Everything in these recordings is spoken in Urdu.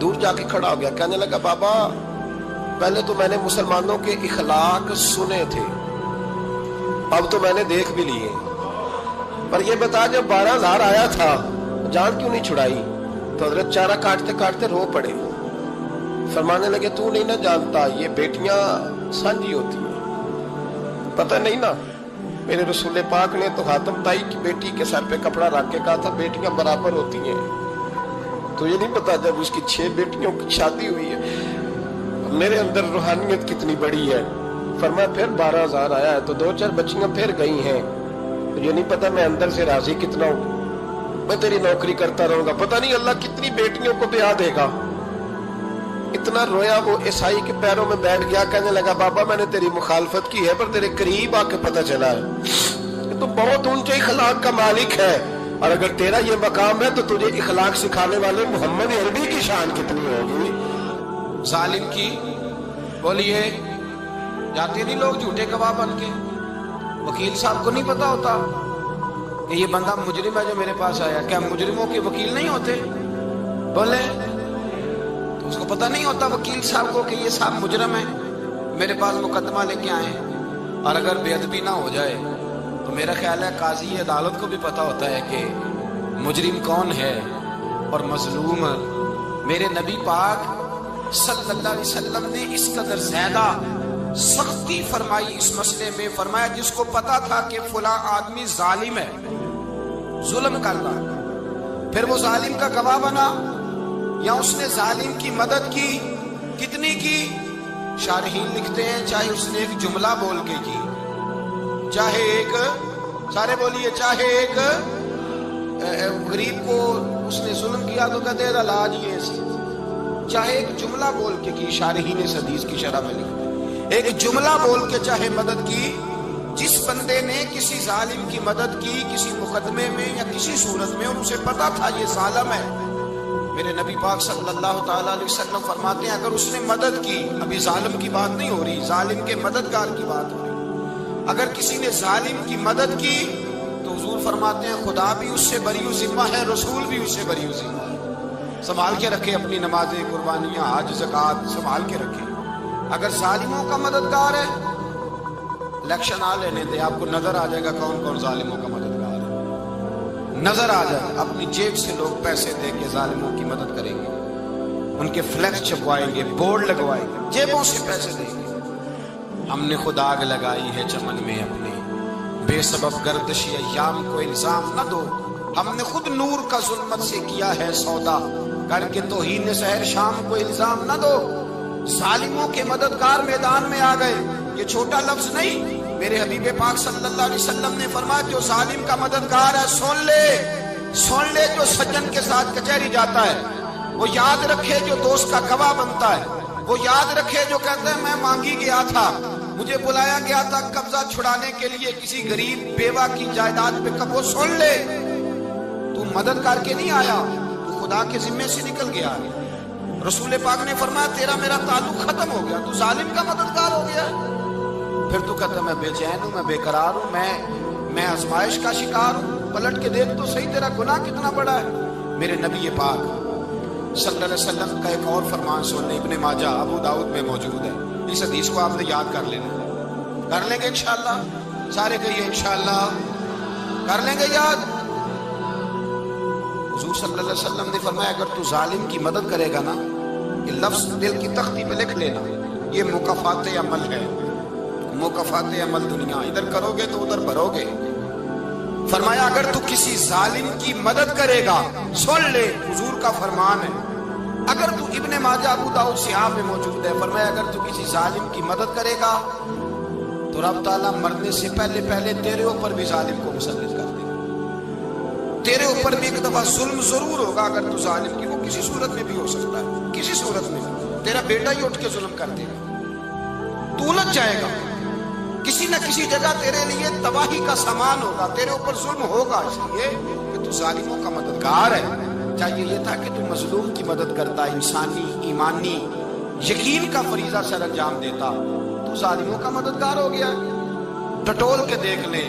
دور جا کے کھڑا ہو گیا, کہنے لگا بابا پہلے تو میں نے مسلمانوں کے اخلاق سنے تھے, اب تو میں نے دیکھ بھی لیے, پر یہ بتا جب 12,000 آیا تھا جان کیوں نہیں چھڑائی؟ تو حضرت چارہ کاٹتے کاٹتے رو پڑے, فرمانے لگے تو نہیں نہ جانتا یہ بیٹیاں سانجی ہوتی ہیں, پتہ نہیں نا, میرے رسول پاک نے تو خاتم تائی کی بیٹی کے سر پہ کپڑا رکھ کے کہا تھا بیٹیاں برابر ہوتی ہیں, تو یہ نہیں پتا جب اس کی 6 بیٹیوں کی شادی ہوئی ہے میرے اندر روحانیت کتنی بڑی ہے. فرمایا پھر 12,000 آیا ہے تو 2-4 بچیاں پھر گئی ہیں, تو یہ نہیں پتا میں اندر سے راضی کتنا ہوں, میں تیری نوکری کرتا رہوں گا, پتہ نہیں اللہ کتنی بیٹیوں کو بیاہ دے گا. اتنا رویا وہ عیسائی کے پیروں میں بیٹھ گیا, کہنے لگا بابا میں نے تیری مخالفت کی ہے پر تیرے قریب آ کے پتہ چلا ہے تو بہت اونچے اخلاق کا مالک ہے, اور اگر تیرا یہ مقام ہے تو تجھے اخلاق سکھانے والے محمد عربی کی شان کتنی ہوگی. ظالم کی بولیے جاتے نہیں لوگ جھوٹے گواہ بن کے, وکیل صاحب کو نہیں پتا ہوتا کہ یہ بندہ مجرم ہے جو میرے پاس آیا, کیا مجرموں کے وکیل نہیں ہوتے؟ بولے تو اس کو پتہ نہیں ہوتا وکیل صاحب کو کہ یہ صاحب مجرم ہے, میرے پاس مقدمہ لے کے آئے, اور اگر بے ادبی نہ ہو جائے تو میرا خیال ہے قاضی عدالت کو بھی پتا ہوتا ہے کہ مجرم کون ہے اور مظلوم. میرے نبی پاک صلی اللہ علیہ وسلم نے اس قدر زیادہ سختی فرمائی اس مسئلے میں, فرمایا جس کو پتا تھا کہ فلاں آدمی ظالم ہے, ظلم کر رہا, پھر وہ ظالم کا گواہ بنا یا اس نے ظالم کی مدد کی, کتنی کی؟ شارحین لکھتے ہیں چاہے اس نے ایک جملہ بول کے کی, چاہے ایک, سارے بولیے, چاہے ایک غریب کو اس نے ظلم کیا تو کہتے ہیں علاج یہ سی, چاہے ایک جملہ بول کے کی, شارحین اس حدیث کی شرح میں لکھتے ہیں ایک جملہ بول کے چاہے مدد کی. جس بندے نے کسی ظالم کی مدد کی کسی مقدمے میں یا کسی صورت میں اور اسے پتا تھا یہ ظالم ہے, میرے نبی پاک صلی اللہ تعالیٰ علیہ وسلم فرماتے ہیں اگر اس نے مدد کی, ابھی ظالم کی بات نہیں ہو رہی, ظالم کے مددگار کی بات ہو رہی, اگر کسی نے ظالم کی مدد کی تو حضور فرماتے ہیں خدا بھی اس سے بری و ذمہ ہے, رسول بھی اس سے بری و ذمہ ہے. سنبھال کے رکھے اپنی نمازیں, قربانیاں, حج, زکوٰۃ سنبھال کے رکھے. اگر ظالموں کا مددگار ہے, الیکشن آ لینے دے, آپ کو نظر آ جائے گا کون کون ظالموں کا مددگار ہے, نظر آ جائے. اپنی جیب سے لوگ پیسے دے کے ظالموں کی مدد کریں گے, ان کے فلیکس چھپوائیں گے, بورڈ لگوائیں گے, جیبوں سے پیسے دیں گے. ہم نے خود آگ لگائی ہے چمن میں اپنے, بے سبب گردشی ایام کو الزام نہ دو, ہم نے خود نور کا ظلمت سے کیا ہے سودا, کر کے توہین سحر شام کو الزام نہ دو. ظالموں کے مددگار میدان میں آ گئے, یہ چھوٹا لفظ نہیں, میرے حبیب پاک صلی اللہ علیہ وسلم نے فرمایا جو ظالم کا مددگار ہے سن لے, جو سجن کے ساتھ کچہری جاتا ہے وہ یاد رکھے, جو دوست کا گواہ بنتا ہے وہ یاد رکھے, جو کہتا ہے میں مانگی گیا تھا, مجھے بلایا گیا تھا قبضہ چھڑانے کے لیے کسی غریب بیوہ کی جائیداد پہ, کب وہ سن لے تو مدد کر کے نہیں آیا, تو خدا کے ذمے سے نکل گیا. رسول پاک نے فرمایا تیرا میرا تعلق ختم ہو گیا, تو ظالم کا مددگار ہو گیا. پھر تو کہتا میں بے چین ہوں, میں بے قرار ہوں, میں آزمائش کا شکار ہوں. پلٹ کے دیکھ تو صحیح تیرا گناہ کتنا بڑا ہے. میرے نبی پاک صلی اللہ علیہ وسلم کا ایک اور فرمان سننے, ابن ماجہ ابو داؤد میں موجود ہے, اس حدیث کو آپ نے یاد کر لینا, کر لیں گے انشاءاللہ, سارے کہیے انشاءاللہ کر لیں گے یاد. حضور صلی اللہ علیہ وسلم نے فرمایا اگر تو ظالم کی مدد کرے گا نا, یہ لفظ دل کی تختی پہ لکھ لینا, یہ مکافات عمل ہے, مکافات عمل دنیا, ادھر کرو گے تو ادھر بھرو گے. فرمایا اگر تو کسی ظالم کی مدد کرے گا, سن لے حضور کا فرمان ہے, اگر تو ابن ماجہ ابو داؤد صحاح میں موجود ہے, فرمایا اگر تو کسی ظالم کی مدد کرے گا تو رب تعالیٰ مرنے سے پہلے تیرے اوپر بھی ظالم کو مسلط کر دے گا. تیرے اوپر بھی ایک دفعہ ظلم ضرور ہوگا اگر تو ظالم کی, وہ کسی صورت میں بھی ہو سکتا ہے, کسی صورت میں تیرا بیٹا ہی اٹھ کے ظلم کر دے گا, تو الجھ جائے گا, کسی نہ کسی جگہ تیرے لیے تباہی کا سامان ہوگا, تیرے اوپر ظلم ہوگا, اس لیے کہ تو ظالموں کا مددگار ہے. چاہیے یہ تھا کہ تو مظلوم کی مدد کرتا, انسانی ایمانی یقین کا فریضہ سر انجام دیتا, تو ظالموں کا مددگار ہو گیا. ٹٹول کے دیکھ لیں,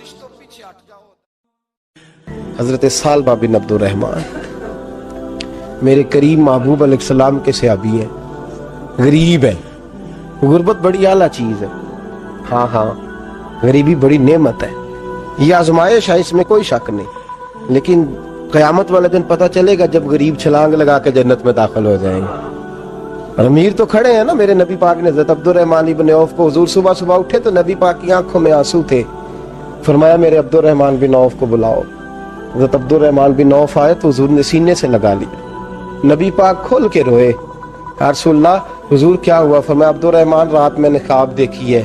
فرشتوں پیچھے ہٹ جاؤ۔ حضرت سالبہ بن عبدالرحمن میرے قریب محبوب علیہ السلام کے صحابی ہیں، غریب ہیں۔ غربت بڑی اعلیٰ چیز ہے، ہاں غریبی بڑی نعمت ہے، یہ آزمائش ہے، اس میں کوئی شک نہیں، لیکن قیامت والے دن پتہ چلے گا جب غریب چھلانگ لگا کے جنت میں داخل ہو جائیں گے۔ اور امیر تو کھڑے ہیں نا، میرے نبی پاک نے حضرت عبدالرحمن ابن عوف کو، حضور صبح صبح اٹھے تو نبی پاک کی آنکھوں میں آنسو تھے، فرمایا میرے عبدالرحمن بن عوف کو بلاؤ۔ حضرت عبدالرحمن بن عوف آئے تو حضور نے سینے سے لگا لیا، نبی پاک کھول کے روئے، یا رسول اللہ حضور کیا ہوا؟ فرمایا عبدالرحمن رات میں نے خواب دیکھی ہے،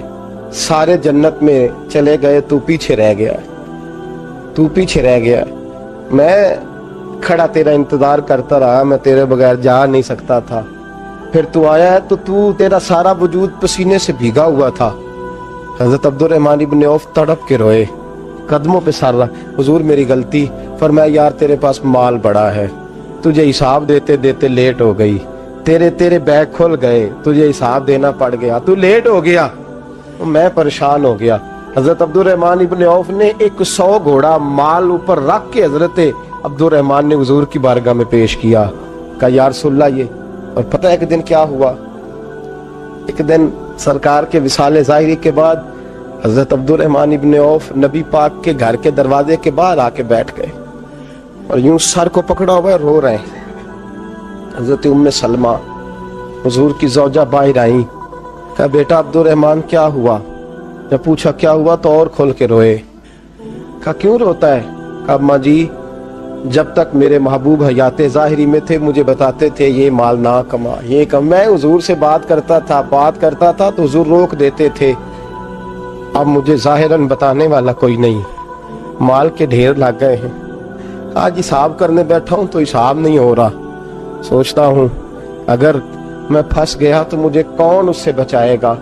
سارے جنت میں چلے گئے، تو پیچھے رہ گیا، تو پیچھے رہ گیا، میں کھڑا تیرا انتظار کرتا رہا، میں تیرے بغیر جا نہیں سکتا تھا، پھر تو آیا ہے تو تیرا سارا وجود پسینے سے بھیگا ہوا تھا۔ حضرت عبدالرحمن ابن عوف تڑپ کے روئے، قدموں پہ سر رہا، حضور میری غلطی۔ فرمایا یار تیرے پاس مال بڑا ہے، تجھے حساب دیتے دیتے لیٹ ہو گئی، تیرے بیگ کھل گئے، تجھے حساب دینا پڑ گیا، تو لیٹ ہو گیا، میں پریشان ہو گیا۔ حضرت عبدالرحمن ابن عوف نے 100 گھوڑا مال اوپر رکھ کے حضرت عبدالرحمن نے حضور کی بارگاہ میں پیش کیا، کہا یا رسول اللہ یہ۔ اور پتہ ہے ایک دن کیا ہوا؟ ایک دن سرکار کے وصال ظاہری کے بعد حضرت عبدالرحمن ابن عوف نبی پاک کے گھر کے دروازے کے باہر آ کے بیٹھ گئے اور یوں سر کو پکڑا ہوا ہے، رو رہے ہیں۔ حضرت ام سلمہ حضور کی زوجہ باہر آئیں، کہا بیٹا عبدالرحمن کیا ہوا؟ جب پوچھا کیا ہوا تو اور کھول کے روئے، کہا کیوں روتا ہے؟ کہا اماں جی جب تک میرے محبوب حیات ظاہری میں تھے مجھے بتاتے تھے یہ مال نہ کما، یہ کم، میں حضور سے بات کرتا تھا تو حضور روک دیتے تھے، اب مجھے ظاہراً بتانے والا کوئی نہیں، مال کے ڈھیر لگ گئے ہیں، آج حساب کرنے بیٹھا ہوں تو حساب نہیں ہو رہا، سوچتا ہوں اگر میں پھنس گیا تو مجھے کون اس سے بچائے گا؟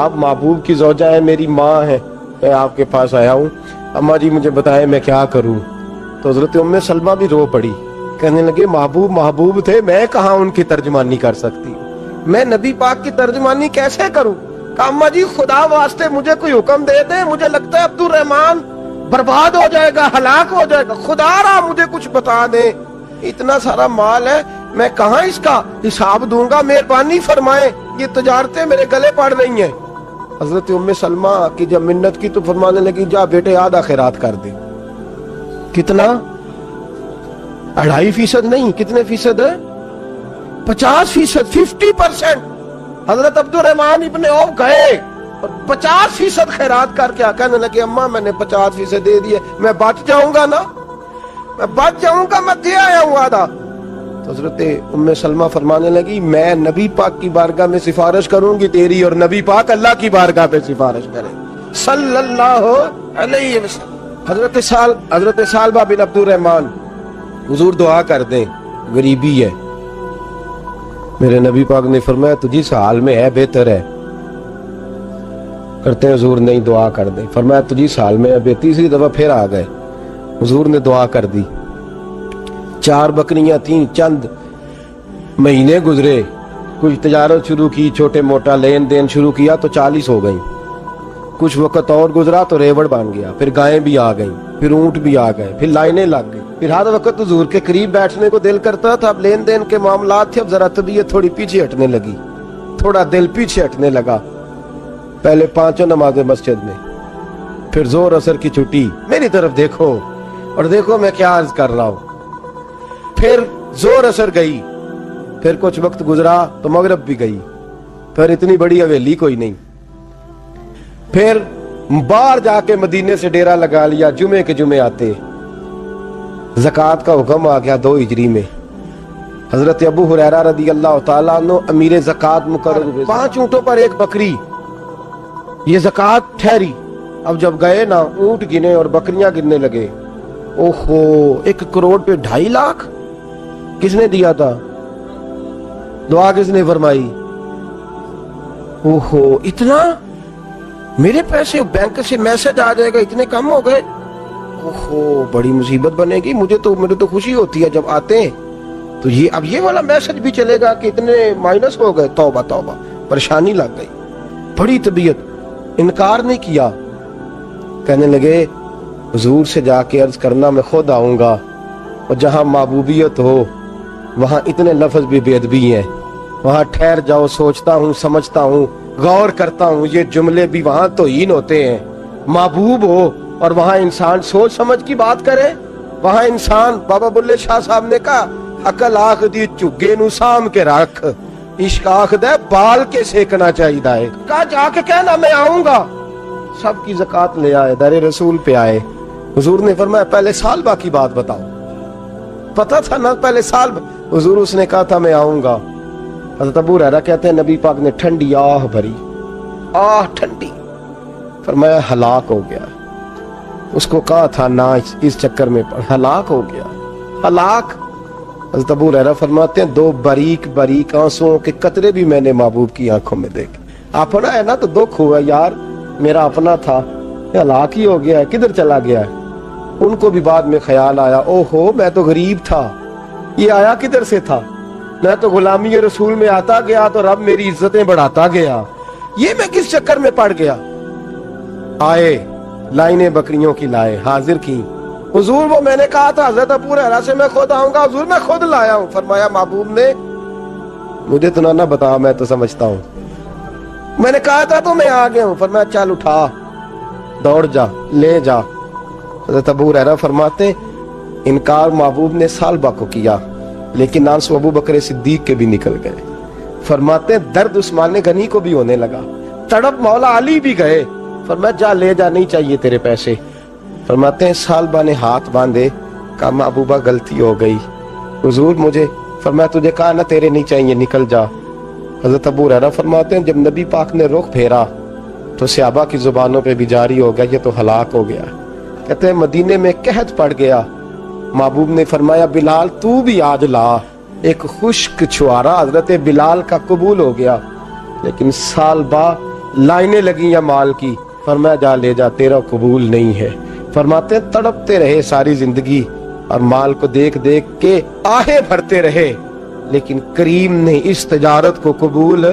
آپ محبوب کی زوجہ ہے، میری ماں ہے، میں آپ کے پاس آیا ہوں، اماں جی مجھے بتائیں میں کیا کروں؟ تو حضرت ام سلمہ بھی رو پڑی، کہنے لگے محبوب تھے، میں کہاں ان کی ترجمانی کر سکتی، میں نبی پاک کی ترجمانی کیسے کروں؟ کہا اماں جی خدا واسطے مجھے کوئی حکم دے دیں، مجھے لگتا ہے عبدالرحمن برباد ہو جائے گا، ہلاک ہو جائے گا، خدا را مجھے کچھ بتا دیں، اتنا سارا مال ہے میں کہاں اس کا حساب دوں گا، مہربانی فرمائیں، یہ تجارتیں میرے گلے پڑ رہی ہیں۔ حضرت ام سلمہ کی جب منت کی تو فرمانے لگی جا بیٹے آدھا خیرات کر دے۔ کتنا؟ 2.5% نہیں، کتنے فیصد ہے؟ 50%، 50%۔ حضرت عبدالرحمن ابن عوف گئے اور 50% خیرات کر کے کہنے لگے اماں میں نے 50% دے دیے، میں بچ جاؤں گا نا، میں بچ جاؤں گا، میں دے آیا ہوں آدھا۔ تو حضرت ام سلمہ فرمانے لگی میں نبی پاک کی بارگاہ میں سفارش کروں گی تیری، اور نبی پاک اللہ کی بارگاہ پہ سفارش کرے صلی اللہ علیہ وسلم۔ حضرت سالبہ بن عبدالرحمن حضور دعا کر دیں، غریبی ہے، میرے نبی پاک نے فرمایا تجھی سے حال میں ہے بہتر ہے، کرتے ہیں حضور نہیں دعا کر دیں، فرمایا تجھی سے حال میں ہے، تیسری دفعہ پھر آ گئے، حضور نے دعا کر دی، 4 بکریاں تھیں، چند مہینے گزرے، کچھ تجارت شروع کی، چھوٹے موٹا لین دین شروع کیا تو 40 ہو گئیں، کچھ وقت اور گزرا تو ریوڑ بن گیا، پھر گائیں بھی آ گئیں، پھر اونٹ بھی آ گئے، پھر لائنیں لگ گئی، پھر ہر وقت حضور کے قریب بیٹھنے کو دل کرتا تھا، اب لین دین کے معاملات تھے، اب ذرا طبیعت تھوڑی پیچھے ہٹنے لگی، تھوڑا دل پیچھے ہٹنے لگا، پہلے 5 نمازیں مسجد میں، پھر زور اثر کی چھٹی، میری طرف دیکھو اور دیکھو میں کیا عرض کر رہا ہوں، پھر زور اثر گئی، پھر کچھ وقت گزرا تو مغرب بھی گئی، پھر اتنی بڑی حویلی کوئی نہیں، پھر باہر جا کے مدینے سے ڈیرا لگا لیا، جمعے کے جمعے آتے، زکوٰۃ کا حکم آ گیا 2 ہجری میں، حضرت ابو ہریرہ رضی اللہ تعالیٰ عنہ امیر زکوٰۃ مقرر ہوئے، 5 اونٹوں پر 1 بکری، یہ زکوٰۃ ٹھہری۔ اب جب گئے نا اونٹ گنے اور بکریاں گننے لگے، اوہو 1 کروڑ پہ 2.5 لاکھ کس نے دیا تھا؟ دعا کس نے فرمائی؟ اوہو اتنا، میرے پیسے بینک سے میسج آ جائے گا اتنے کم ہو گئے، اوہو بڑی مصیبت بنے گی، مجھے تو خوشی ہوتی ہے جب آتے ہیں تو اب یہ والا میسج بھی چلے گا کہ اتنے مائنس ہو گئے، توبہ توبہ، پریشانی لگ گئی، بڑی طبیعت، انکار نہیں کیا، کہنے لگے حضور سے جا کے عرض کرنا میں خود آؤں گا، اور جہاں محبوبیت ہو وہاں اتنے لفظ بھی بے ادبی ہیں، وہاں ٹھہر جاؤ، سوچتا ہوں، سمجھتا ہوں، غور کرتا ہوں، یہ جملے بھی وہاں توہین ہوتے ہیں۔ محبوب ہو اور وہاں انسان سوچ سمجھ کی بات کرے، وہاں انسان، بابا بلے شاہ صاحب نے کہا عقل آخ دی چگے نو سام کے رکھ، عشق آخ دے بال کے سیکنا چاہیے، کہا جا کے کہنا میں آؤں گا۔ سب کی زکوٰۃ لے آئے، در رسول پہ آئے، حضور نے فرمایا پہلے سالبہ کی بات بتاؤ، پتہ تھا نا پہلے سال، حضور اس نے کہا تھا میں آؤں گا۔ حضرت ابو ہریرہ کہتے ہیں نبی پاک نے ٹھنڈی آہ بھری، آہ ٹھنڈی، فرمایا ہلاک ہو گیا۔ اس کو کہا تھا نہ اس چکر میں پڑ، ہلاک ہو گیا، ہلاک۔ حضرت ابو ہریرہ فرماتے ہیں دو باریک باریک آنسوؤں کے قطرے بھی میں نے محبوب کی آنکھوں میں دیکھے۔ اپنا ہے نا تو دکھ ہوا، یار میرا اپنا تھا، ہلاک ہی ہو گیا ہے، کدھر چلا گیا ہے۔ ان کو بھی بعد میں خیال آیا، او ہو میں تو غریب تھا، یہ آیا کدھر سے تھا، میں تو غلامی رسول میں آتا گیا تو رب میری عزتیں بڑھاتا گیا، یہ میں کس چکر میں پڑ گیا۔ آئے لائنیں بکریوں کی لائے، حاضر کی، حضور وہ میں نے کہا تھا حضرت ابو ہریرہ سے میں خود آؤں گا، حضور میں خود لایا ہوں۔ فرمایا محبوب نے مجھے تو نہ بتا، میں تو سمجھتا ہوں، میں نے کہا تھا تو میں آ گیا ہوں۔ فرمایا چل اٹھا، دوڑ جا، لے جا۔ حضرت ابو ہریرہ فرماتے انکار محبوب نے سالبہ کو کیا، لیکن آنسو ابو بکر صدیق کے بھی نکل گئے۔ فرماتے درد عثمان غنی کو بھی ہونے لگا، تڑپ مولا علی بھی گئے۔ فرمایا جا لے جا، نہیں چاہیے تیرے پیسے۔ فرماتے ہیں سالبہ نے ہاتھ باندھے، کہا محبوبہ غلطی ہو گئی، حضور مجھے، فرمایا تجھے کہا نہ تیرے نہیں چاہیے، نکل جا۔ حضرت ابو ہریرہ فرماتے ہیں جب نبی پاک نے رخ پھیرا تو صحابہ کی زبانوں پہ بھی جاری ہو گیا یہ تو ہلاک ہو گیا۔ کہتے ہیں مدینے میں قحط پڑ گیا، محبوب نے فرمایا بلال تو بھی آج لا، ایک خشک چھوارا حضرت بلال کا قبول ہو گیا۔ لیکن سال بعد لائنیں لگی یا مال کی، فرمایا جا لے جا، تیرا قبول نہیں ہے۔ فرماتے ہیں تڑپتے رہے ساری زندگی اور مال کو دیکھ دیکھ کے آہیں بھرتے رہے، لیکن کریم نے اس تجارت کو قبول۔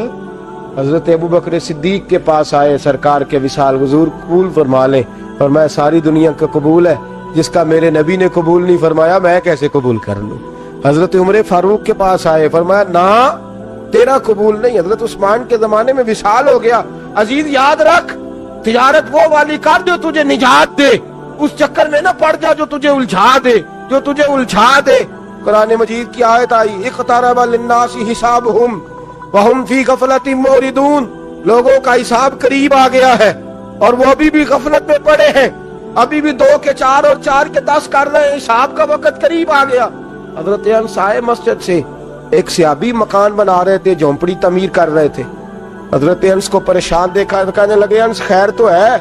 حضرت ابو بکر صدیق کے پاس آئے سرکار کے وصال، حضور قبول فرما لیں۔ فرمایا ساری دنیا کا قبول ہے، جس کا میرے نبی نے قبول نہیں فرمایا میں کیسے قبول کر لوں۔ حضرت عمر فاروق کے پاس آئے، فرمایا نہ تیرا قبول نہیں۔ حضرت عثمان کے زمانے میں وصال ہو گیا۔ عزیز یاد رکھ، تجارت وہ والی کر جو تجھے نجات دے، اس چکر میں نہ پڑ جا جو تجھے الجھا دے۔ قرآن مجید کی آیت آئی اقترب للناس حسابہم وہم فی غفلۃ موردون، لوگوں کا حساب قریب آ گیا ہے اور وہ ابھی بھی غفلت میں پڑے ہیں، ابھی بھی 2 کے 4 اور 4 کے 10 کر رہے ہیں، حساب کا وقت قریب آ گیا۔ حضرت انس آئے مسجد سے، ایک صحابی مکان بنا رہے تھے، جھونپڑی تعمیر کر رہے تھے۔ حضرت انس کو پریشان دیکھا، کہنے لگے انس خیر تو ہے،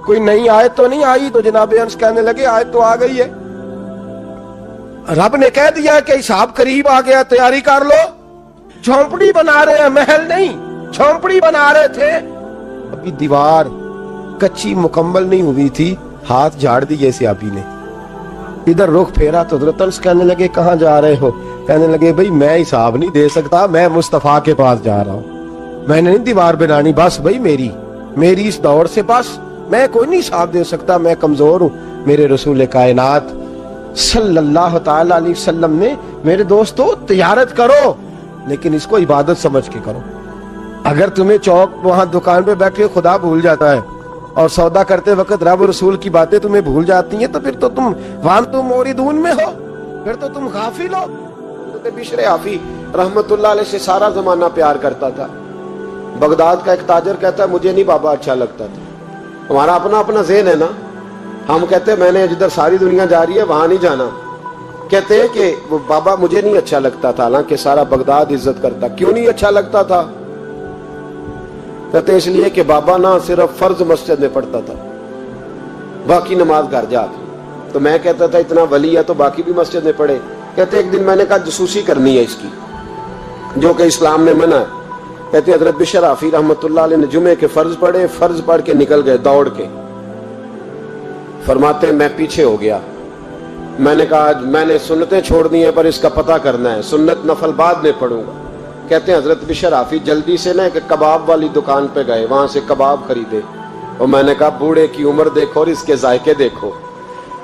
کوئی نئی آیت تو نہیں آئی؟ تو جناب انس کہنے لگے آیت تو آ گئی ہے، رب نے کہہ دیا کہ حساب قریب آ گیا، تیاری کر لو۔ جھونپڑی بنا رہے ہیں، محل نہیں، جھونپڑی بنا رہے تھے، ابھی دیوار کچی مکمل نہیں ہوئی تھی، ہاتھ جھاڑ دیے صحابی نے۔ ادھر رخ پھیرا تو حضرت انس کہنے لگے کہاں جا رہے ہو؟ کہنے لگے بھائی میں حساب نہیں دے سکتا، میں مصطفیٰ کے پاس جا رہا ہوں، میں نے نہیں دیوار بنانی، بس بھائی میری اس دور سے بس میں کوئی نہیں حساب دے سکتا، میں کمزور ہوں۔ میرے رسول کائنات صلی اللہ تعالی علیہ وسلم نے میرے دوستو تجارت کرو لیکن اس کو عبادت سمجھ کے کرو۔ اگر تمہیں چوک وہاں دکان پہ بیٹھے خدا بھول جاتا ہے اور سودا کرتے وقت رب رسول کی باتیں تمہیں بھول جاتی ہیں تو پھر تو تم وانتم موردون میں ہو، پھر تو تم غافل ہو۔ حضرت بشر حافی رحمت اللہ علیہ سے سارا زمانہ پیار کرتا تھا۔ بغداد کا ایک تاجر کہتا ہے مجھے نہیں بابا اچھا لگتا تھا، ہمارا اپنا ذہن ہے نا، ہم کہتے ہیں میں نے جدھر ساری دنیا جا رہی ہے وہاں نہیں جانا، کہتے ہیں کہ وہ بابا مجھے نہیں اچھا لگتا تھا، حالانکہ سارا بغداد عزت کرتا۔ کیوں نہیں اچھا لگتا تھا؟ کہتے اس لیے کہ بابا نہ صرف فرض مسجد میں پڑھتا تھا، باقی نماز گھر جا کے، تو میں کہتا تھا اتنا ولی ہے تو باقی بھی مسجد میں پڑھے۔ کہتے ایک دن میں نے کہا جسوسی کرنی ہے اس کی، جو کہ اسلام نے منع ہے۔ کہتے حضرت بشر حافی رحمت اللہ علیہ نے جمعے کے فرض پڑھے، فرض پڑھ کے نکل گئے دوڑ کے۔ فرماتے ہیں میں پیچھے ہو گیا، میں نے کہا میں نے سنتیں چھوڑ دی ہیں پر اس کا پتہ کرنا ہے، سنت نفل بعد میں پڑھوں گا۔ کہتے ہیں حضرت بشر حافی جلدی سے نا کہ کباب والی دکان پہ گئے، وہاں سے کباب خریدے، اور میں نے کہا بوڑھے کی عمر دیکھو اور اس کے ذائقے دیکھو،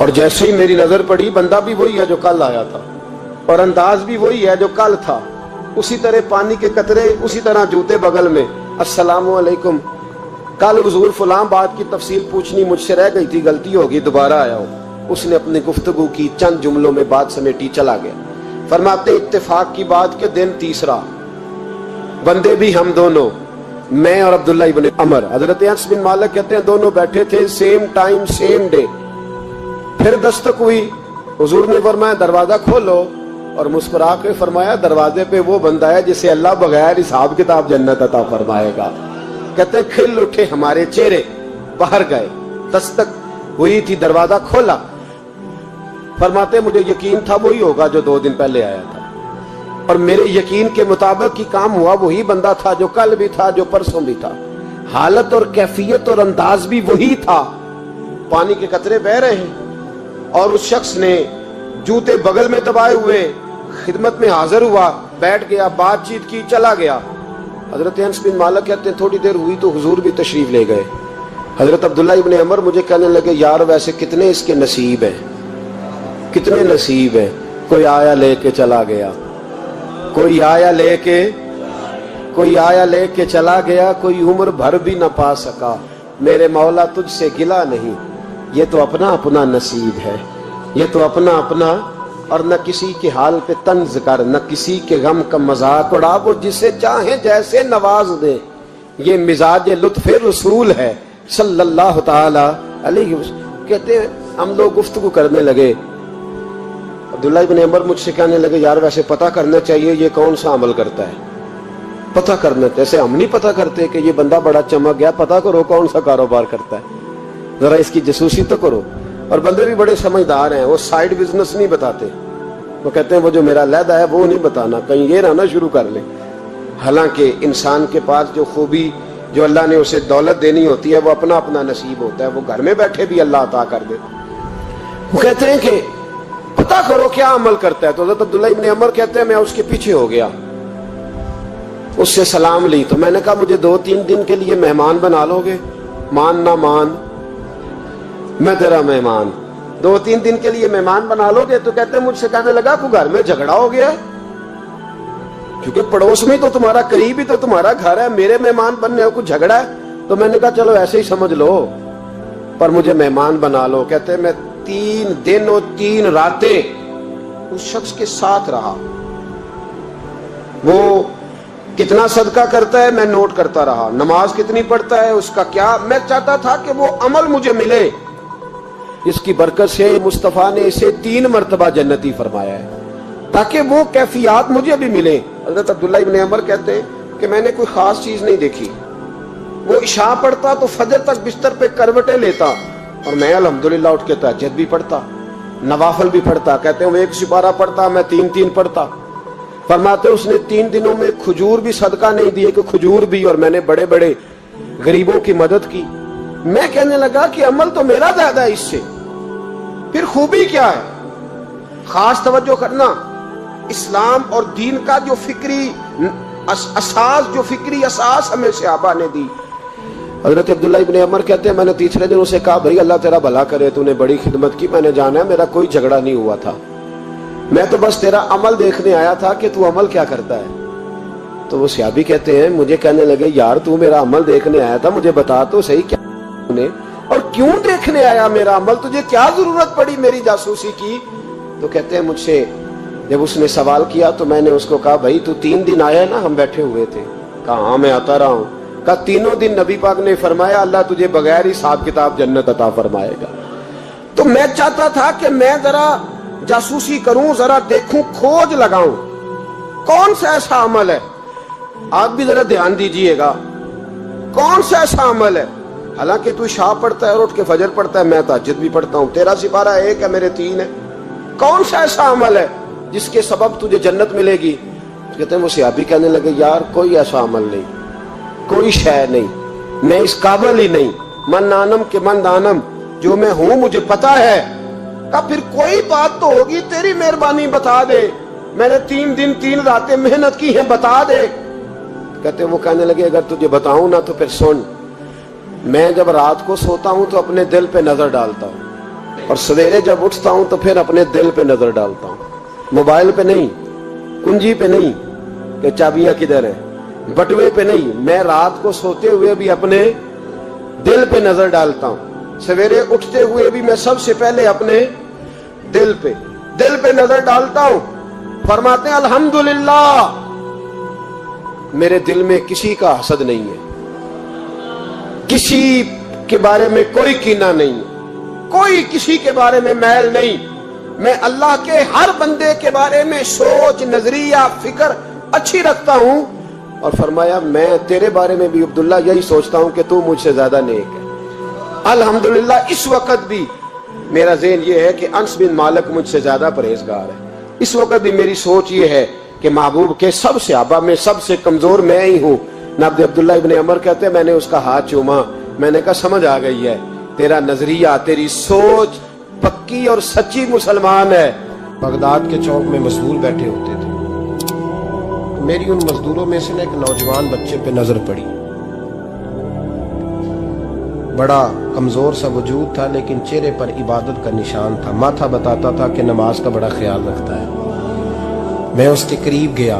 اور جیسے ہی میری نظر پڑی بندہ بھی وہی ہے جو کل آیا تھا اور انداز بھی وہی ہے جو کل تھا، اسی طرح پانی کے قطرے، اسی طرح جوتے بغل میں، السلام علیکم، کل حضور فلاں بات کی تفصیل پوچھنی مجھ سے رہ گئی تھی، غلطی ہوگی، دوبارہ آیا ہوں۔ اس نے اپنی گفتگو کی، چند جملوں میں بات سمیٹی، چلا گیا۔ فرماتے اتفاق کی بات کہ دن تیسرا، بندے بھی ہم دونوں، میں اور عبداللہ ابن عمر، حضرت انس بن مالک کہتے ہیں دونوں بیٹھے تھے، سیم ٹائم سیم ڈے۔ پھر دستک ہوئی، حضور نے فرمایا دروازہ کھولو، اور مسکرا کے فرمایا دروازے پہ وہ بندہ ہے جسے اللہ بغیر حساب کتاب جنت عطا فرمائے گا۔ کہتے ہیں کھل اٹھے ہمارے چہرے، باہر گئے، دستک ہوئی تھی، دروازہ کھولا۔ فرماتے مجھے یقین تھا وہی ہوگا جو 2 دن پہلے آیا تھا، اور میرے یقین کے مطابق ہی کام ہوا، وہی بندہ تھا جو کل بھی تھا، جو پرسوں بھی تھا، حالت اور کیفیت اور انداز بھی وہی تھا۔ پانی کے قطرے بہ رہے ہیں اور اس شخص نے جوتے بغل میں دبائے ہوئے خدمت میں حاضر ہوا، بیٹھ گیا، بات چیت کی، چلا گیا۔ حضرت انس بن مالک کہتے ہیں تھوڑی دیر ہوئی تو حضور بھی تشریف لے گئے۔ حضرت عبداللہ ابن عمر مجھے کہنے لگے یار ویسے کتنے اس کے نصیب ہیں، کتنے نصیب ہیں، کوئی آیا لے کے چلا گیا، کوئی آیا لے کے چلا گیا، کوئی عمر بھر بھی نہ پا سکا، میرے مولا تجھ سے گلا نہیں، یہ تو اپنا اپنا نصیب ہے، یہ تو اپنا اپنا، اور نہ کسی کے حال پہ طنز کر، نہ کسی کے غم کا مذاق اڑا، وہ جسے چاہے جیسے نواز دے، یہ مزاج لطف رسول ہے صلی اللہ تعالی علیہ وسلم۔ کہتے ہیں ہم لوگ گفتگو کرنے لگے، عبداللہ ابن عمر مجھ سے کہنے لگے یار ویسے پتہ کرنا چاہیے یہ کون سا عمل کرتا ہے، پتہ کرنا، جیسے ہم نہیں پتہ کرتے کہ یہ بندہ بڑا چمک گیا، پتہ کرو کون سا کاروبار کرتا ہے، ذرا اس کی جاسوسی تو کرو۔ اور بندے بھی بڑے سمجھدار ہیں، وہ سائیڈ بزنس نہیں بتاتے، وہ کہتے ہیں وہ جو میرا علیحدہ ہے وہ نہیں بتانا، کہیں یہ نہ شروع کر لے۔ حالانکہ انسان کے پاس جو خوبی، جو اللہ نے اسے دولت دینی ہوتی ہے، وہ اپنا اپنا نصیب ہوتا ہے، وہ گھر میں بیٹھے بھی اللہ عطا کر دے۔ وہ کہتے ہیں کہ پتہ کرو کیا عمل کرتا ہے، تو حضرت عبداللہ ابن عمر کہتے ہیں میں اس کے پیچھے ہو گیا، اس سے سلام لی، تو میں نے کہا مجھے 2-3 دن کے لیے مہمان بنا لو گے، مان نہ مان میں تیرا مہمان، 2-3 دن کے لیے مہمان بنا لو گے؟ تو کہتے ہیں مجھ سے کہنے لگا کوئی گھر میں جھگڑا ہو گیا، کیونکہ پڑوس میں تو تمہارا قریب ہی تو تمہارا گھر ہے، میرے مہمان بننے ہو، کچھ جھگڑا ہے؟ تو میں نے کہا چلو ایسے ہی سمجھ لو، پر مجھے مہمان بنا لو۔ کہتے ہیں میں 3 دن اور 3 راتیں اس شخص کے ساتھ رہا، وہ کتنا صدقہ کرتا ہے میں نوٹ کرتا رہا، نماز کتنی پڑھتا ہے، اس کا کیا، میں چاہتا تھا کہ وہ عمل مجھے ملے جس کی برکت سے مصطفیٰ نے اسے 3 مرتبہ جنتی فرمایا ہے، تاکہ وہ کیفیات مجھے بھی ملے۔ حضرت عبداللہ ابن عمر کہتے ہیں کہ میں نے کوئی خاص چیز نہیں دیکھی، وہ عشاء پڑھتا تو فجر تک بستر پہ کروٹیں لیتا، اور میں الحمدللہ اٹھ کے تہجد بھی پڑھتا، نوافل بھی پڑھتا۔ کہتے ہیں وہ 1 سپارہ پڑھتا، میں 3 پڑھتا۔ فرماتے اس نے 3 دنوں میں کھجور بھی صدقہ نہیں دیے کہ کھجور بھی، اور میں نے بڑے بڑے غریبوں کی مدد کی۔ میں کہنے لگا کہ عمل تو میرا زیادہ ہے اس سے، پھر خوبی کیا ہے؟ خاص توجہ کرنا، اسلام اور دین کا جو فکری اساس ہمیں صحابہ نے دی۔ حضرت عبداللہ ابن عمر کہتے ہیں میں نے 3 دن اسے کہا بھائی اللہ تیرا بھلا کرے، تو نے بڑی خدمت کی، میں نے جانا ہے میرا کوئی جھگڑا نہیں ہوا تھا، میں تو بس تیرا عمل دیکھنے آیا تھا کہ تو عمل کیا کرتا ہے۔ تو وہ صحابی کہتے ہیں مجھے کہنے لگے یار تو میرا عمل دیکھنے آیا تھا، مجھے بتا تو صحیح کیا اور کیوں دیکھنے آیا میرا عمل، تجھے کیا ضرورت پڑی میری جاسوسی کی؟ تو کہتے ہیں مجھ سے جب اس نے سوال کیا تو میں نے اس کو کہا بھائی تو 3 دن آیا نا، ہم بیٹھے ہوئے تھے، کہا ہاں میں آتا رہا ہوں، کہا 3 دن نبی پاک نے فرمایا اللہ تجھے بغیر حساب کتاب جنت عطا فرمائے گا۔ تو میں چاہتا تھا کہ میں ذرا جاسوسی کروں، ذرا دیکھوں، کھوج لگاؤں کون سا ایسا عمل ہے، آپ بھی ذرا دھیان دیجئے گا کون سا ایسا عمل ہے۔ حالانکہ تو عشاء پڑھتا ہے اور اٹھ کے فجر پڑھتا ہے، میں تہجد بھی پڑھتا ہوں، تیرا سپارہ 1 ہے میرے 3 ہے، کون سا ایسا عمل ہے جس کے سبب تجھے جنت ملے گی؟ کہتے ہیں وہ صحابی کہنے لگے یار کوئی ایسا عمل نہیں، کوئی شے نہیں، میں اس قابل ہی نہیں، من آنم کے من دانم، جو میں ہوں مجھے پتا ہے۔ کہا پھر کوئی بات تو ہوگی، تیری مہربانی بتا دے، میں نے 3 دن 3 راتیں محنت کی ہیں، بتا دے۔ کہتے ہیں وہ کہنے لگے اگر تجھے بتاؤں نا تو پھر سن، میں جب رات کو سوتا ہوں تو اپنے دل پہ نظر ڈالتا ہوں، اور سویرے جب اٹھتا ہوں تو پھر اپنے دل پہ نظر ڈالتا ہوں, موبائل پہ نہیں, کنجی پہ نہیں کہ چابیاں کدھر ہیں, بٹوے پہ نہیں. میں رات کو سوتے ہوئے بھی اپنے دل پہ نظر ڈالتا ہوں, سویرے اٹھتے ہوئے بھی میں سب سے پہلے اپنے دل پہ نظر ڈالتا ہوں. فرماتے ہیں الحمدللہ میرے دل میں کسی کا حسد نہیں ہے, کسی کے بارے میں کوئی کینہ نہیں ہے, کوئی کسی کے بارے میں میل نہیں. میں اللہ کے ہر بندے کے بارے میں سوچ, نظریہ, فکر اچھی رکھتا ہوں. اور فرمایا میں تیرے بارے میں بھی عبداللہ یہی سوچتا ہوں کہ تو مجھ سے زیادہ نیک ہے. الحمدللہ اس وقت بھی میرا ذہن یہ ہے کہ انس بن مالک مجھ سے زیادہ پرہیزگار ہے. اس وقت بھی میری سوچ یہ ہے کہ محبوب کے سب صحابہ میں سب سے کمزور میں ہی ہوں. نبی عبداللہ ابن عمر کہتے ہیں میں نے اس کا ہاتھ چوما, میں نے کہا سمجھ آ گئی ہے, تیرا نظریہ, تیری سوچ پکی اور سچی مسلمان ہے. بغداد کے چوک میں مزدور بیٹھے ہوتے تھے. میری ان مزدوروں میں سے ایک نوجوان بچے پہ نظر پڑی. بڑا کمزور سا وجود تھا لیکن چہرے پر عبادت کا نشان تھا. ماتھا بتاتا تھا کہ نماز کا بڑا خیال رکھتا ہے. میں اس کے قریب گیا.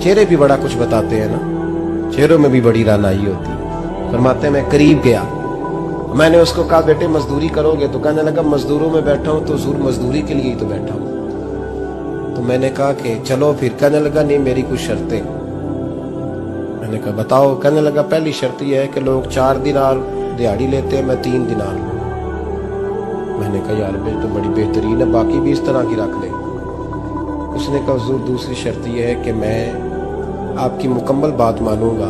چہرے بھی بڑا کچھ بتاتے ہیں نا, چہروں میں بھی بڑی رانائی ہوتی ہے. فرماتے ہیں میں قریب گیا, میں نے اس کو کہا بیٹے مزدوری کرو گے؟ تو کہنے لگا مزدوروں میں بیٹھا ہوں تو حضور مزدوری کے لیے ہی تو بیٹھا ہوں. تو میں نے کہا کہ چلو پھر. کہنے لگا نہیں میری کچھ شرطیں. میں نے کہا بتاؤ. کہنے لگا پہلی شرط یہ ہے کہ لوگ 4 دینار دیہاڑی لیتے ہیں, میں 3 دینار لوں. میں نے کہا یار بھائی تو بڑی بہترین ہے, باقی بھی اس طرح کی رکھ لیں. اس نے کہا حضور دوسری شرط یہ ہے کہ میں آپ کی مکمل بات مانوں گا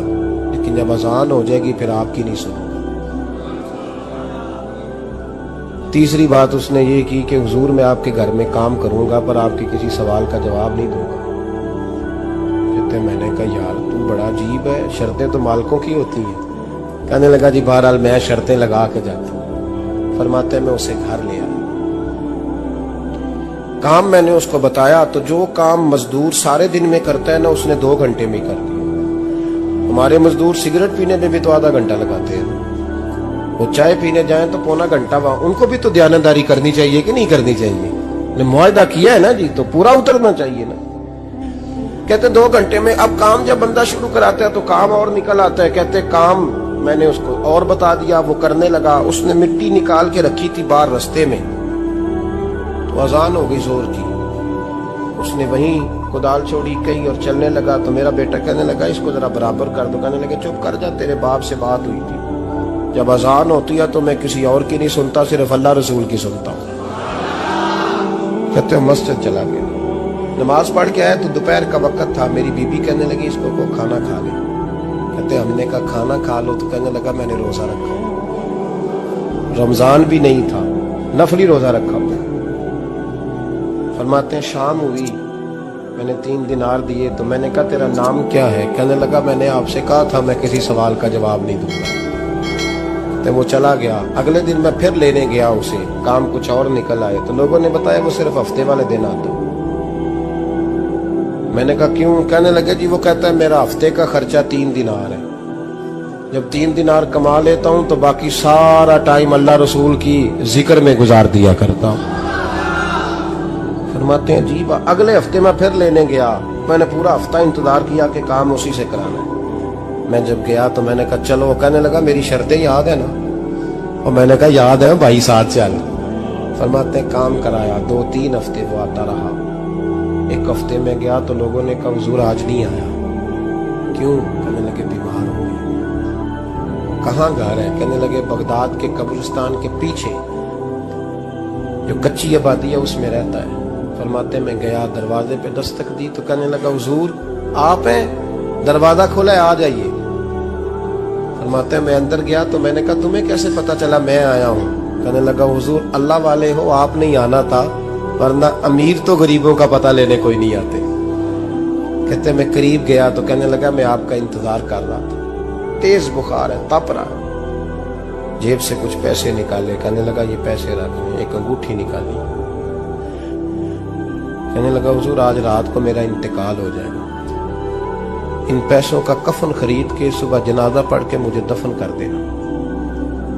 لیکن جب اذان ہو جائے گی پھر آپ کی نہیں سنوں گا. تیسری بات اس نے یہ کی کہ حضور میں آپ کے گھر میں کام کروں گا پر آپ کے کسی سوال کا جواب نہیں دوں گا. کہتے میں نے کہا یار تو بڑا عجیب ہے, شرطیں تو مالکوں کی ہوتی ہیں. کہنے لگا جی بہرحال میں شرطیں لگا کے جاتا ہوں. فرماتے ہیں میں اسے گھر لے آیا. کام میں نے اس کو بتایا تو جو کام مزدور سارے دن میں کرتا ہے نا اس نے 2 گھنٹے میں کر دیا. ہمارے مزدور سگریٹ پینے میں بھی تو آدھا گھنٹہ لگاتے ہیں, وہ چائے پینے جائیں تو پونا گھنٹہ. وہاں ان کو بھی تو دیانتداری کرنی چاہیے کہ نہیں کرنی چاہیے؟ نے معاہدہ کیا ہے نا جی, تو پورا اترنا چاہیے نا. کہتے 2 گھنٹے میں. اب کام جب بندہ شروع کراتا ہے تو کام اور نکل آتا ہے. کہتے کام میں نے اس کو اور بتا دیا, وہ کرنے لگا. اس نے مٹی نکال کے رکھی تھی باہر رستے میں, تو اذان ہو گئی زور کی. اس نے وہیں کدال چھوڑی کہیں اور چلنے لگا. تو میرا بیٹا کہنے لگا اس کو ذرا برابر کر دو. کہنے لگا چپ کر جا, تیرے باپ سے بات ہوئی تھی. جب اذان ہوتی ہے تو میں کسی اور کی نہیں سنتا, صرف اللہ رسول کی سنتا ہوں. کہتے ہیں مسجد چلا گیا, نماز پڑھ کے آیا تو دوپہر کا وقت تھا. میری بی بی کہنے لگی اس کو کھانا کھا لے. کہتے ہم نے کہا کھانا کھا لو. تو کہنے لگا میں نے روزہ رکھا, رمضان بھی نہیں تھا, نفلی روزہ رکھا. فرماتے ہیں شام ہوئی, میں نے 3 دینار دیے. تو میں نے کہا تیرا نام کیا ہے؟ کہنے لگا میں نے آپ سے کہا تھا میں کسی سوال کا جواب نہیں دوں گا. تو وہ چلا گیا. اگلے دن میں پھر لینے گیا اسے, کام کچھ اور نکل آئے. تو لوگوں نے بتایا وہ صرف ہفتے والے دن آتا. میں نے کہا کیوں؟ کہنے لگے جی وہ کہتا ہے میرا ہفتے کا خرچہ 3 دینار ہے. جب 3 دینار کما لیتا ہوں تو باقی سارا ٹائم اللہ رسول کی ذکر میں گزار دیا کرتا ہوں. فرماتے ہیں جی اگلے ہفتے میں پھر لینے گیا. میں نے پورا ہفتہ انتظار کیا کہ کام اسی سے کرانا ہے. میں جب گیا تو میں نے کہا چلو. کہنے لگا میری شرطیں یاد ہے نا؟ اور میں نے کہا یاد ہے بھائی ساتھ چل. فرماتے ہیں کام کرایا. 2-3 ہفتے وہ آتا رہا. ایک ہفتے میں گیا تو لوگوں نے کہا حضور آج نہیں آیا. کیوں؟ کہنے لگے بیمار ہو گئے. کہاں گھر ہے؟ کہنے لگے بغداد کے قبرستان کے پیچھے جو کچی آبادی ہے اس میں رہتا ہے. فرماتے میں گیا, دروازے پہ دستک دی تو کہنے لگا حضور آپ ہیں؟ دروازہ کھولا ہے آ جائیے. فرماتے ہیں میں اندر گیا تو میں نے کہا تمہیں کیسے پتا چلا میں آیا ہوں؟ کہنے لگا حضور اللہ والے ہو, آپ نہیں آنا تھا, ورنہ امیر تو غریبوں کا پتہ لینے کوئی نہیں آتے. کہتے میں قریب گیا تو کہنے لگا میں آپ کا انتظار کر رہا تھا, تیز بخار ہے, تپ رہا. جیب سے کچھ پیسے نکالے. کہنے لگا یہ پیسے رکھیں. ایک انگوٹھی نکالی. کہنے لگا حضور آج رات کو میرا انتقال ہو جائے گا, ان پیسوں کا کفن خرید کے صبح جنازہ پڑھ کے مجھے دفن کر دینا,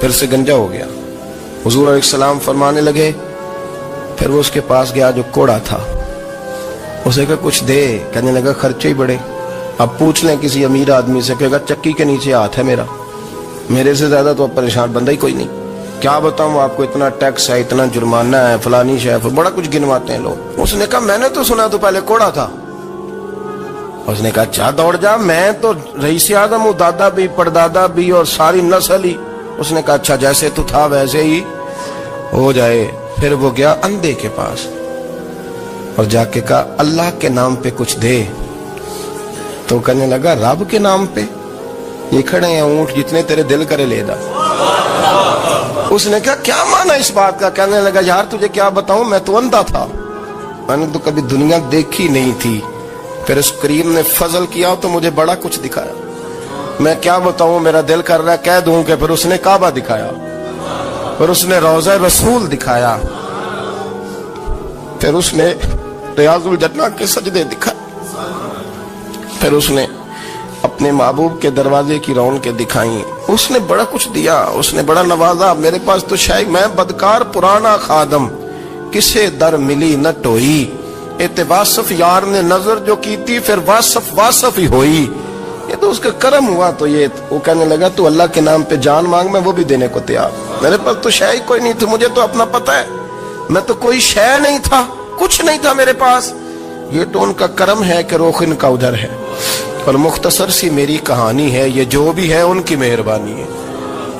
پھر سے گنجا ہو گیا. حضور علیہ السلام فرمانے لگے, پھر وہ اس کے پاس گیا جو کوڑا تھا, اسے کہا کچھ دے. کہنے لگا خرچے ہی بڑے, اب پوچھ لیں کسی امیر آدمی سے, کہے گا چکی کے نیچے ہاتھ ہے میرا, میرے سے زیادہ تو اب پریشان بندہ ہی کوئی نہیں. کیا بتاؤں آپ کو, اتنا ٹیکس ہے, اتنا جرمانہ ہے, فلانی شے, بڑا کچھ گنواتے ہیں لوگ. اس نے کہا میں نے تو سنا تو پہلے کوڑا تھا. اس نے کہا اچھا دوڑ جا, میں تو رئیس اعظم ہوں, دادا بھی پردادا بھی اور ساری نسل ہی. اس نے کہا اچھا جیسے تو تھا ویسے ہی ہو جائے. پھر وہ گیا اندھے کے پاس اور جا کے کہا اللہ کے نام پہ کچھ دے. تو کہنے لگا رب کے نام پہ, یہ کھڑے ہیں اونٹ جتنے تیرے دل کرے لے دا. اس نے کہا کیا معنی اس بات کا؟ کہنے لگا یار تجھے کیا بتاؤں, میں تو اندھا تھا, میں نے تو کبھی دنیا دیکھی نہیں تھی. پھر اس کریم نے فضل کیا تو مجھے بڑا کچھ دکھایا. میں کیا بتاؤں, میرا دل کر رہا ہے کہہ دوں کہ پھر اس نے کعبہ دکھایا, پھر اس نے روضہ رسول دکھایا, پھر اس نے ریاض الجنہ کے سجدے دکھائے, پھر اس نے اپنے محبوب کے دروازے کی رونقیں دکھائیں. اس نے بڑا کچھ دیا, اس نے بڑا نوازا. میرے پاس تو شاید میں بدکار پرانا خادم, کسے در ملی نہ ٹوئی, اعتباصف یار نے نظر جو کی تھی پھر واصف ہی ہوئی. یہ تو اس کا کرم ہوا. تو یہ وہ کہنے لگا تو اللہ کے نام پہ جان مانگ, میں وہ بھی دینے کو تیار. میرے پاس تو شے کوئی نہیں تھی, مجھے تو اپنا پتہ ہے, میں تو کوئی شے نہیں تھا, کچھ نہیں تھا میرے پاس. یہ تو ان کا کرم ہے کہ رخ ان کا ادھر ہے, اور مختصر سی میری کہانی ہے, یہ جو بھی ہے ان کی مہربانی ہے.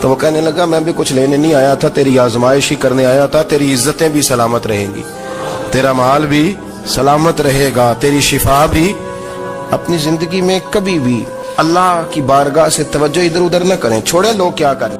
تو وہ کہنے لگا میں بھی کچھ لینے نہیں آیا تھا, تیری آزمائش ہی کرنے آیا تھا. تیری عزتیں بھی سلامت رہیں گی, تیرا مال بھی سلامت رہے گا, تیری شفا بھی. اپنی زندگی میں کبھی بھی اللہ کی بارگاہ سے توجہ ادھر ادھر نہ کریں, چھوڑیں لوگ کیا کریں.